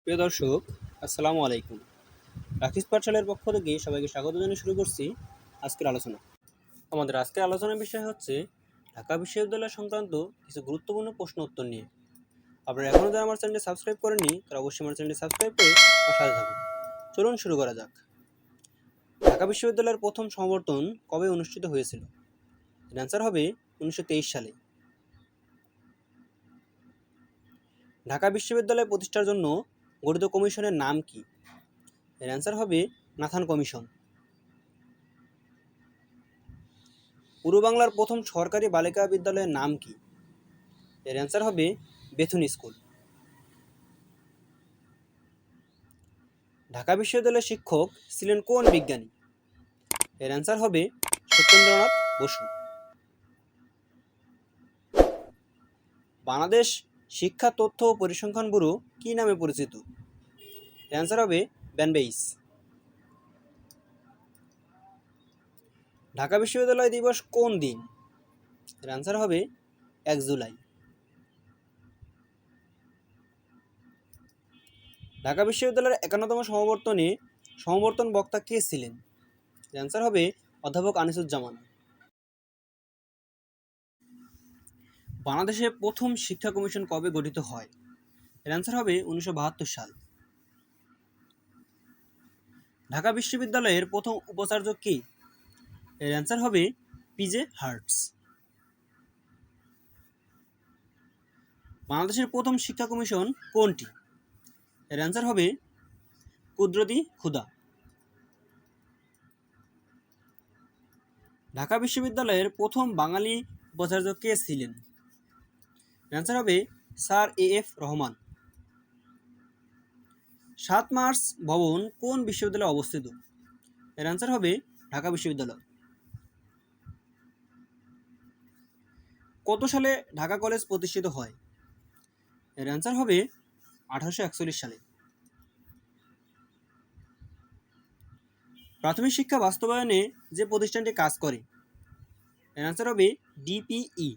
প্রিয় দর্শক, আসসালামু আলাইকুম। রাকিস পাঠশালার পক্ষ থেকে সবাইকে স্বাগত জানিয়ে শুরু করছি আজকের আলোচনা। আমাদের আজকের আলোচনার বিষয় হচ্ছে ঢাকা বিশ্ববিদ্যালয় সংক্রান্ত কিছু গুরুত্বপূর্ণ প্রশ্ন উত্তর নিয়ে। আপনারা এখনও যারা আমার চ্যানেলটি সাবস্ক্রাইব করেননি তারা অবশ্যই আমার চ্যানেলটি সাবস্ক্রাইব করে আমার সাথে থাকুন। চলুন শুরু করা যাক। ঢাকা বিশ্ববিদ্যালয়ের প্রথম সমাবর্তন কবে অনুষ্ঠিত হয়েছিল? এর অ্যান্সার হবে 1923 সালে। ঢাকা বিশ্ববিদ্যালয় প্রতিষ্ঠার জন্য গঠিত কমিশনের নাম কি? এর অ্যান্সার হবে নাথান কমিশন। পূর্ব বাংলার প্রথম সরকারি বালিকা বিদ্যালয়ের নাম কি? এর অ্যান্সার হবে বেথুন স্কুল। ঢাকা বিশ্ববিদ্যালয়ের শিক্ষক ছিলেন কোন বিজ্ঞানী? এর অ্যান্সার হবে সত্যেন্দ্রনাথ বসু। বাংলাদেশ শিক্ষা তথ্য ও পরিসংখ্যান ব্যুরো কি নামে পরিচিত? এর অ্যান্সার হবে ব্যানবেইস। ঢাকা বিশ্ববিদ্যালয় দিবস কোন দিন? এর অ্যান্সার হবে 1 জুলাই। ঢাকা বিশ্ববিদ্যালয়ের 51তম সমাবর্তন বক্তা কে ছিলেন? এর অ্যান্সার হবে অধ্যাপক আনিসুজ্জামান। বাংলাদেশের প্রথম শিক্ষা কমিশন কবে গঠিত হয়? এর অ্যান্সার হবে 1972 সাল। ঢাকা বিশ্ববিদ্যালয়ের প্রথম উপাচার্য কে? এর অ্যান্সার হবে পিজে হার্টস। বাংলাদেশের প্রথম শিক্ষা কমিশন কোনটি? এর অ্যান্সার হবে কুদরতি খুদা। ঢাকা বিশ্ববিদ্যালয়ের প্রথম বাঙালি উপাচার্য কে ছিলেন? অ্যান্সার হবে স্যার এ.এফ. রহমান। 7 মার্চ ভবন কোন বিশ্ববিদ্যালয়ে অবস্থিত? এর অ্যান্সার হবে ঢাকা বিশ্ববিদ্যালয়। কত সালে ঢাকা কলেজ প্রতিষ্ঠিত হয়? এর অ্যান্সার হবে 1841 সালে। প্রাথমিক শিক্ষা বাস্তবায়নে যে প্রতিষ্ঠানটি কাজ করে? এর অ্যান্সার হবে ডিপিই।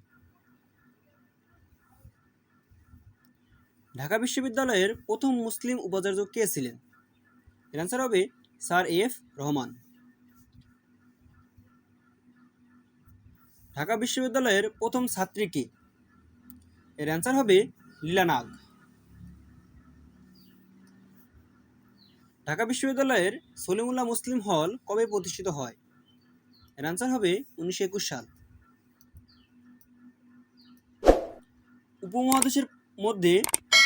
ঢাকা বিশ্ববিদ্যালয়ের প্রথম মুসলিম উপাচার্য কে ছিলেন? এর অ্যান্সার হবে স্যার এ.এফ. রহমান। ঢাকা বিশ্ববিদ্যালয়ের প্রথম ছাত্রী কে? এর অ্যান্সার হবে লীলা নাগ। ঢাকা বিশ্ববিদ্যালয়ের সলিমুল্লাহ মুসলিম হল কবে প্রতিষ্ঠিত হয়? এর অ্যান্সার হবে 1921 সাল। উপমহাদেশের মধ্যে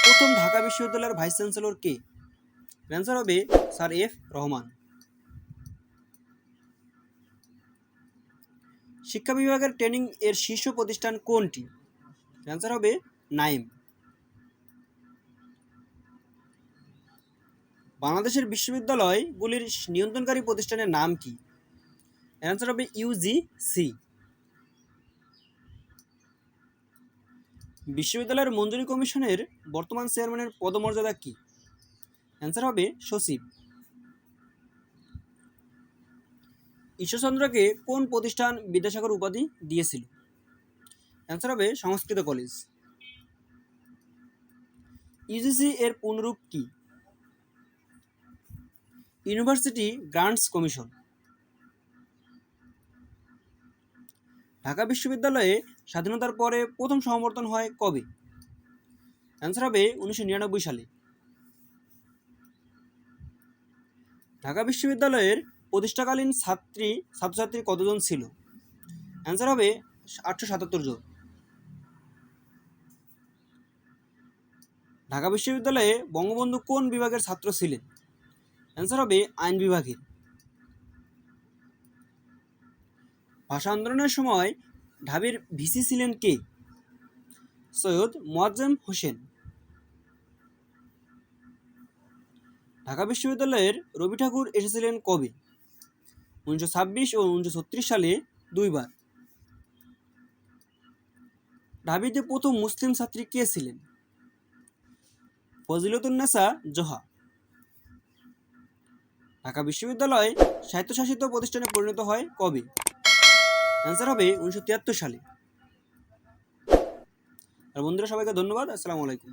প্রথম ঢাকা বিশ্ববিদ্যালয়ের ভাইস চ্যান্সেলর কে? এর অ্যান্সার হবে স্যার এফ রহমান। শিক্ষা বিভাগের ট্রেনিং এর শীর্ষ প্রতিষ্ঠান কোনটি? অ্যান্সার হবে নাইম। বাংলাদেশের বিশ্ববিদ্যালয়গুলির নিয়ন্ত্রণকারী প্রতিষ্ঠানের নাম কি? অ্যান্সার হবে ইউজিসি। বিশ্ববিদ্যালয়ের মঞ্জুরি কমিশনের বর্তমান চেয়ারম্যানের পদমর্যাদা কি? অ্যান্সার হবে সচিব। ঈশ্বরচন্দ্রকে কোন প্রতিষ্ঠান বিদ্যাসাগর উপাধি দিয়েছিল? অ্যান্সার হবে সংস্কৃত কলেজ। ইউজিসি এর পূর্ণরূপ কি? University grants commission. ঢাকা বিশ্ববিদ্যালয়ে স্বাধীনতার পরে প্রথম সমাবর্তন হয় কবে? অ্যান্সার হবে 1999 সালে। ঢাকা বিশ্ববিদ্যালয়ের প্রতিষ্ঠাকালীন ছাত্রছাত্রী কতজন ছিল? অ্যান্সার হবে 877 জন। ঢাকা বিশ্ববিদ্যালয়ে বঙ্গবন্ধু কোন বিভাগের ছাত্র ছিলেন? অ্যান্সার হবে আইন বিভাগের। ভাষা আন্দোলনের সময় ঢাবির ভিসি ছিলেন কে? সৈয়দ মোয়াজ্জেম হোসেন। ঢাকা বিশ্ববিদ্যালয়ের রবি ঠাকুর এসেছিলেন কবে? 1926 ও 1936 সালে 2 বার। ঢাবিতে প্রথম মুসলিম ছাত্রী কে ছিলেন? ফজিলতুন্নেসা জোহা। ঢাকা বিশ্ববিদ্যালয় স্বায়ত্তশাসিত প্রতিষ্ঠানে পরিণত হয় কবে? অ্যান্সার হবে 1973 সালে। আর বন্ধুরা, সবাইকে ধন্যবাদ। আসসালামু আলাইকুম।